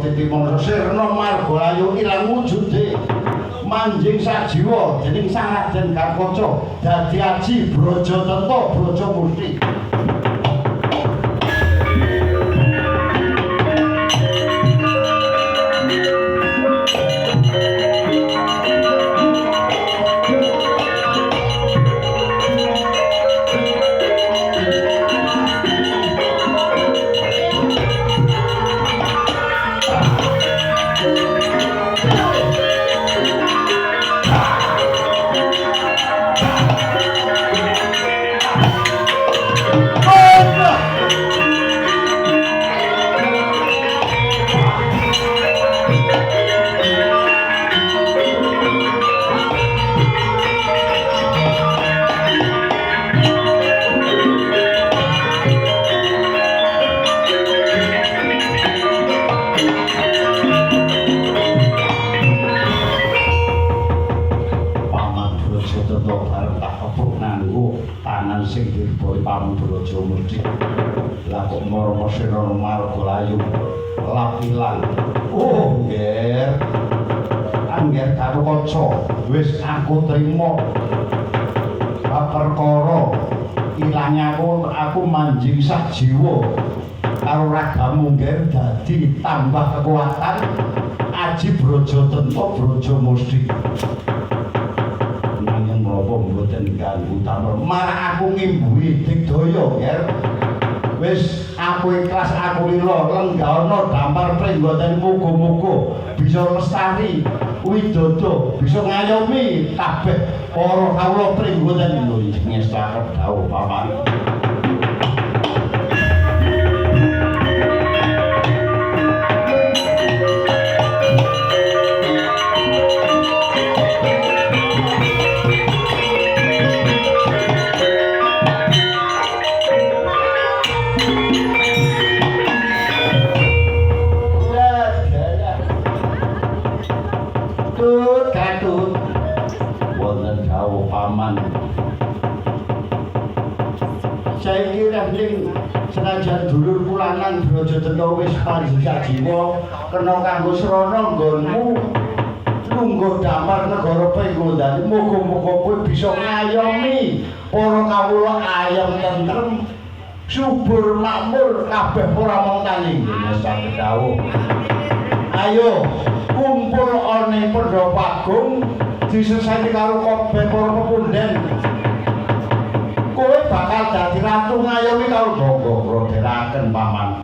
dadi mangsa sirna marga ayu ilang wujude manjing sajiwa dening Sang Raden Gakoca dadi aji Brajatanta Brajamusti. Wis aku trimo perkara ilange aku manjing sajiwa karo ragamu ngger dadi tambah kekuatan aji Brajatanta Brajamusti. Nanging menapa mboten ganggu tamur malah aku ngimbuhi digdaya ngger. Wis aku ikhlas aku lila lenggana dampar pringgoten muga-muga bisa lestari widodo bisa ngayomi kabeh para kawula pringgoten lho ngestaken dawuh paman. Saiki ning senajan dulur kulanan Brajatanta wis panjing sajiwa kena kanggo srana nggonmu lungguh damar negara penggodane muga-muga kowe bisa ngayomi para kawula ayam tentrem subur makmur kabeh ora mung tani ngene dawuh. Ayo kumpul ana Pendha Pagung disesani karo kabeh para pepunden. Kowe bakal dadi ratu ngayomi karo bangga deraken paman.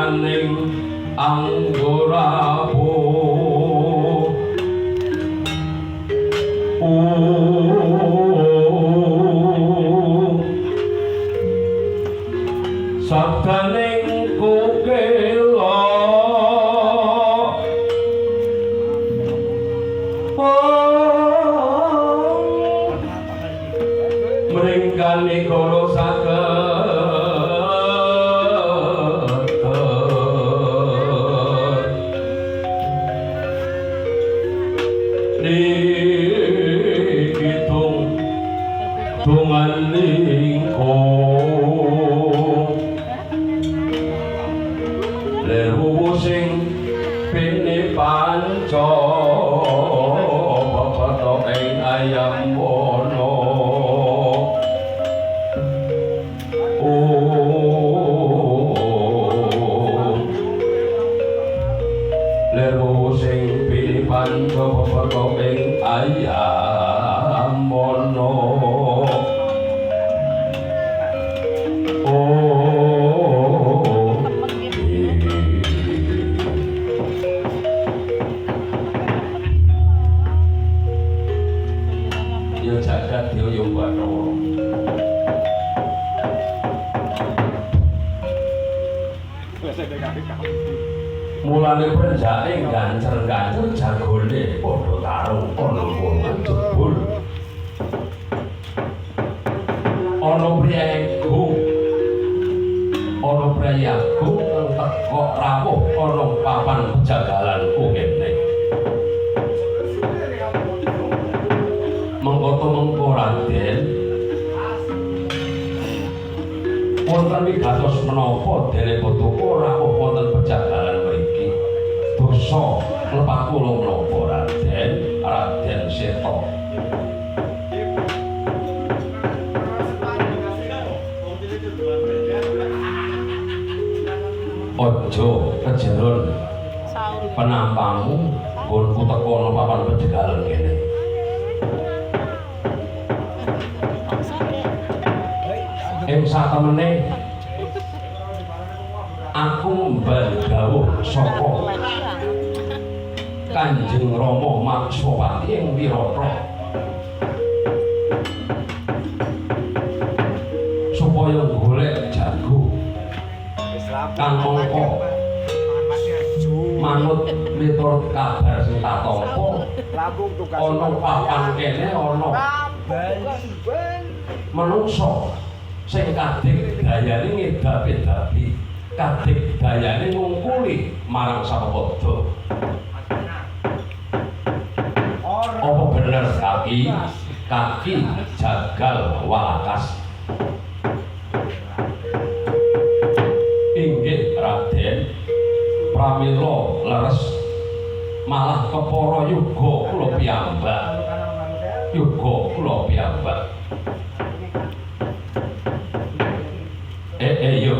mringkaning anggora sabdaning kukela mringkane kala mulane penjake gancer-gancer jagone padha tarung ana wongan jebul ana priyagung ana priyagung teko rawuh ana papan jagalanku kene mengko mengko Raden wonten wigatos menapa dene Bathara rawuh wonten pejagalan mriki dosa lepat kula menapa Raden Seta ojo kejeron penampamu nggonku teko ana papan pejagalan kene ing satemene aku mbadhawuh saka Kanjeng Rama Maksawati ing Wirata supaya golek jago kang mangka manut miturut kabar sing tak tampa ana papan kene ana manungsa sing kadhik dayane ngedapi-dapi kadhik dayane ngungkuli marang sapada apa bener kaki jagal walakas inggih Raden pramila leres malah kepara yuga kula piyambak yo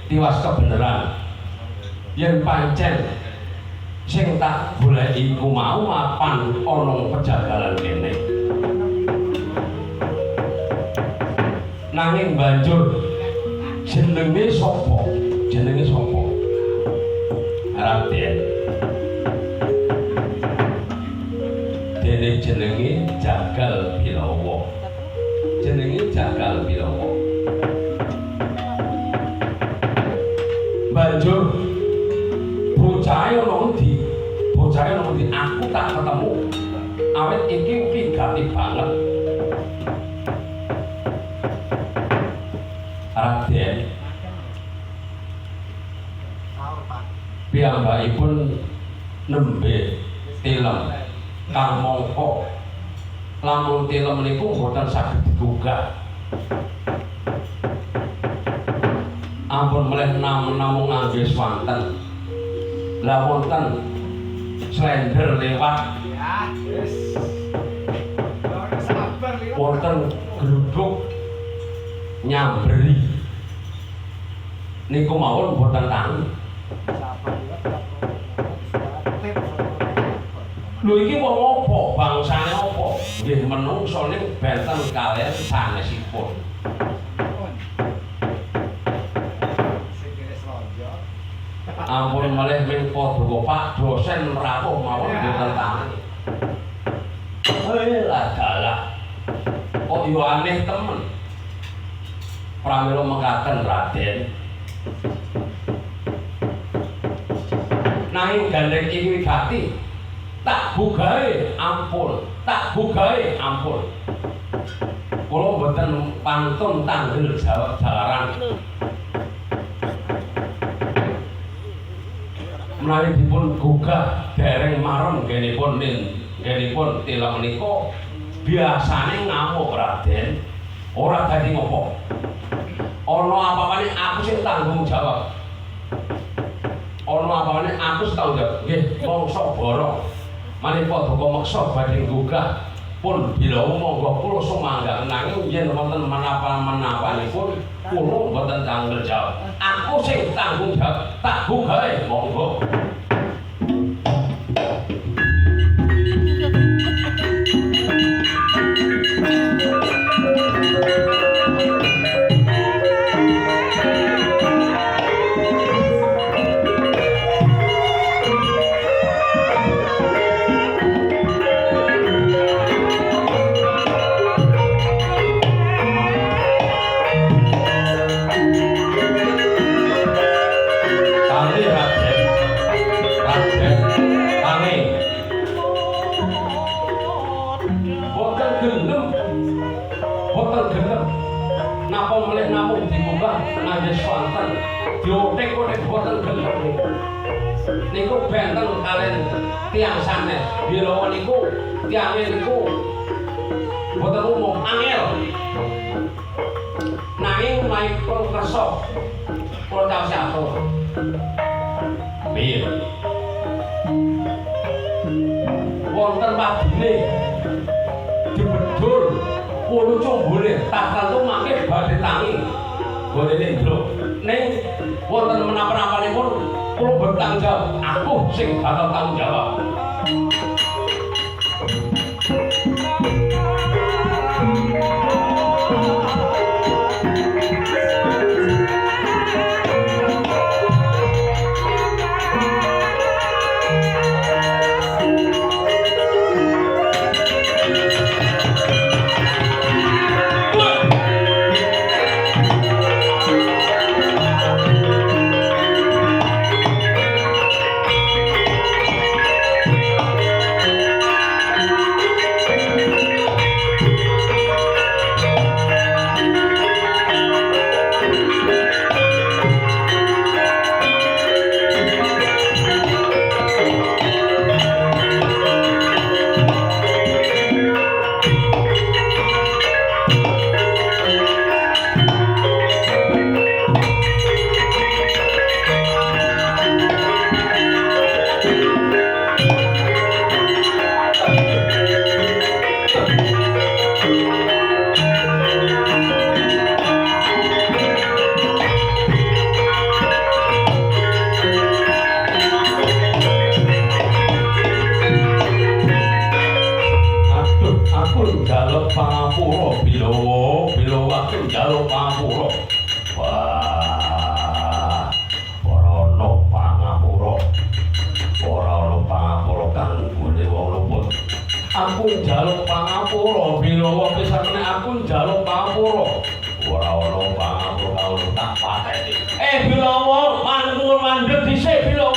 tiwas kebeneran yen pancen sing tak goleki iku mau mapan ana pejagalan kene nanging banjur jenenge sapa Raden dene jenenge Jagal Bilawa banjur bocahe ana endi aku tak ketemu awet iki wigati banget Raden piyambakipun nembe tilem kang mangka lamun tilem niku mboten saged digugah ampun meleh namung ngangge swanten lah wonten slender lewat wonten gluduk nyamberi niku mawon mboten tangi lho iki wong apa bangsane apa nggih menungsa ning benten kaliyan sanesipun Ampun malih ming padha Pak dosen rawuh mawon mboten tani. Lah dalah. Kok yo aneh temen. Pramila mekaten Raden. Nanging gandeng iki wigati. Tak bugae ampun, tak bugae ampun. Kula mboten pantun tanggel jalaran. Menawi dipun gugah dereng marem genipun tila menika biasane ngamuk Raden. Ora dadi ngopo. Ana apa-apane aku sing tanggung jawab. Ana apa-apane aku sing tanggung jawab. Nggih, mongso borong. Manih padha meksa badhe gugah pun bila monggo kula sumangga nanging yen wonten menapa-menapanipun kula mboten tanggung jawab. Aku sing tanggung jawab, tak gugahe monggo. Niku benten kalian tiang sanes bilawa niku tiangnya niku boten umum angel nanging naik pun kerso kalau tahu siapa biar wonten wadine dibedul puluh boleh tak tentu makin badhe tangi boleh nih bro ning wonten menapa-napanipun kula bertanggung jawab, aku sing bakal tanggung jawab. Aku njaluk pangapura bilawa pisanane aku njaluk pangapura ora ana pangapura tak pateni bilawa mandul mandeg dhisik bilawa